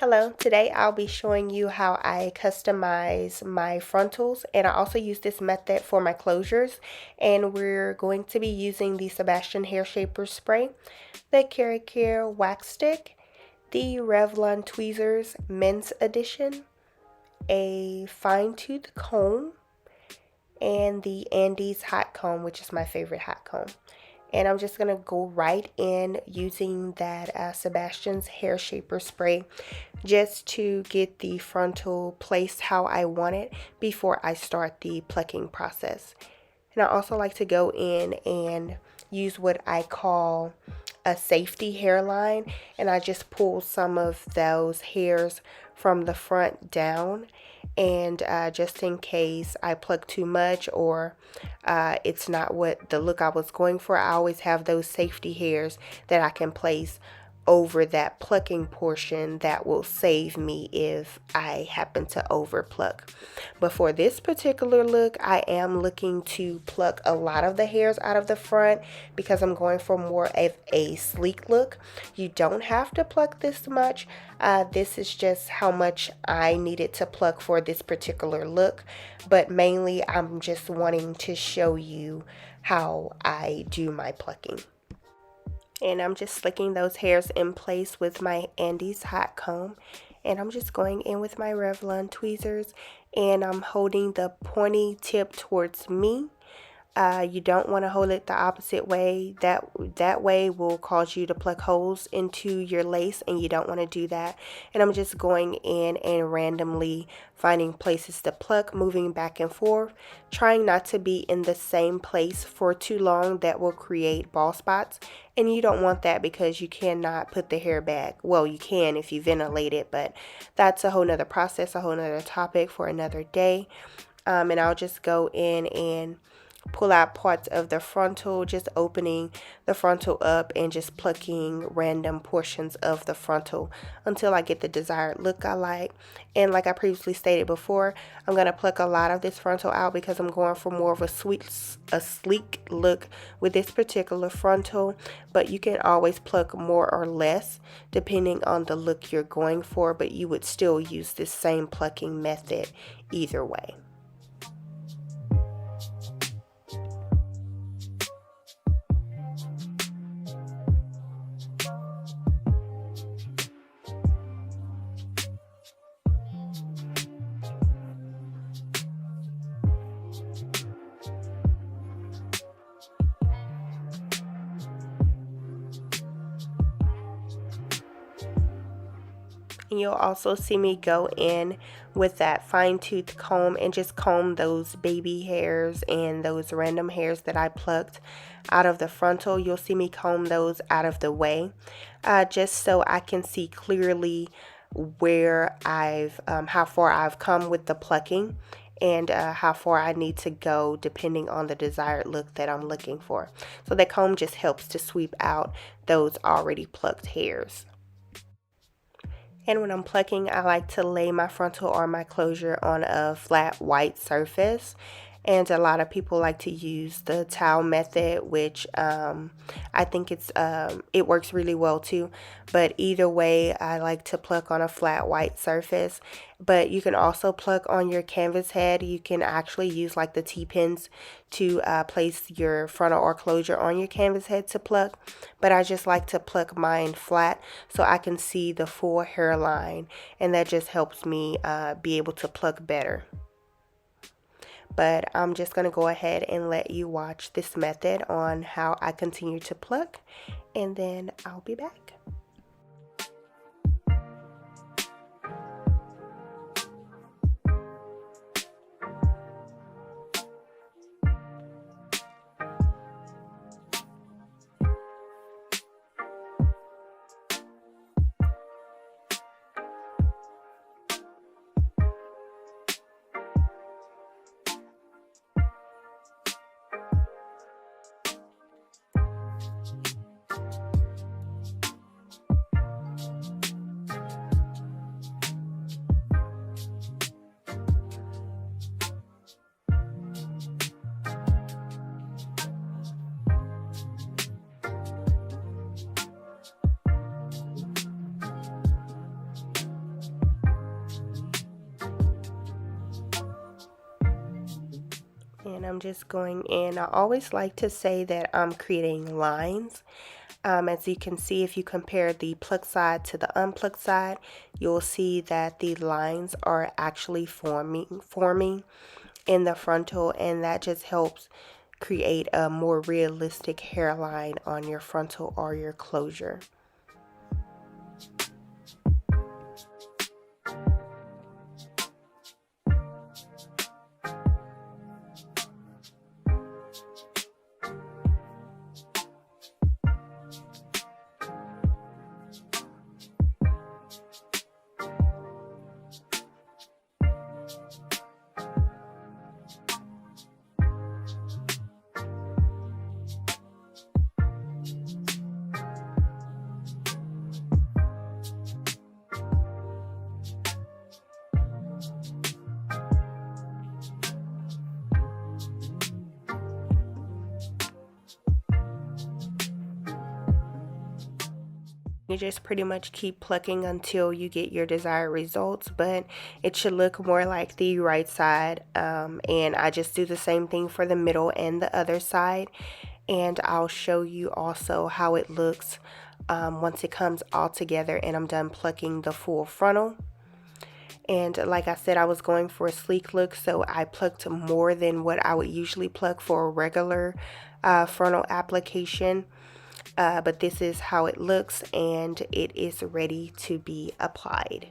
Hello, today I'll be showing you how I customize my frontals, and I also use this method for my closures. And we're going to be using the Sebastian Hair Shaper Spray, the KeraCare Wax Stick, the Revlon Tweezers Men's Edition, a fine tooth comb, and the Andis hot comb, which is my favorite hot comb. And I'm just going to go right in using that Sebastian's Hair Shaper Spray just to get the frontal placed how I want it before I start the plucking process. And I also like to go in and use what I call a safety hairline, and I just pull some of those hairs from the front down, and just in case I pluck too much or it's not what the look I was going for, I always have those safety hairs that I can place over that plucking portion that will save me if I happen to over pluck. But for this particular look, I am looking to pluck a lot of the hairs out of the front because I'm going for more of a sleek look. You don't have to pluck this much. This is just how much I needed to pluck for this particular look, but mainly I'm just wanting to show you how I do my plucking. And I'm just slicking those hairs in place with my Andis hot comb. And I'm just going in with my Revlon tweezers, and I'm holding the pointy tip towards me. You don't want to hold it the opposite way. That way will cause you to pluck holes into your lace, and you don't want to do that. And I'm just going in and randomly finding places to pluck, moving back and forth, trying not to be in the same place for too long. That will create bald spots, and you don't want that because you cannot put the hair back. Well, you can if you ventilate it, but that's a whole nother process, a whole nother topic for another day. And I'll just go in and pull out parts of the frontal, just opening the frontal up and just plucking random portions of the frontal until I get the desired look I like. And like I previously stated before, I'm going to pluck a lot of this frontal out because I'm going for more of a sleek look with this particular frontal, but you can always pluck more or less depending on the look you're going for, but you would still use this same plucking method either way. And you'll also see me go in with that fine tooth comb and just comb those baby hairs and those random hairs that I plucked out of the frontal. You'll see me comb those out of the way, just so I can see clearly where how far I've come with the plucking, and how far I need to go depending on the desired look that I'm looking for. So that comb just helps to sweep out those already plucked hairs. And when I'm plucking, I like to lay my frontal or my closure on a flat white surface. And a lot of people like to use the towel method, which I think it works really well too. But either way, I like to pluck on a flat white surface. But you can also pluck on your canvas head. You can actually use like the T-pins to place your frontal or closure on your canvas head to pluck. But I just like to pluck mine flat so I can see the full hairline, and that just helps me be able to pluck better. But I'm just going to go ahead and let you watch this method on how I continue to pluck, and then I'll be back. And I'm just going in. I always like to say that I'm creating lines. As you can see, if you compare the plucked side to the unplucked side, you'll see that the lines are actually forming in the frontal, and that just helps create a more realistic hairline on your frontal or your closure. You just pretty much keep plucking until you get your desired results, but it should look more like the right side. And I just do the same thing for the middle and the other side. And I'll show you also how it looks once it comes all together and I'm done plucking the full frontal. And like I said, I was going for a sleek look, so I plucked more than what I would usually pluck for a regular frontal application. But this is how it looks, and it is ready to be applied.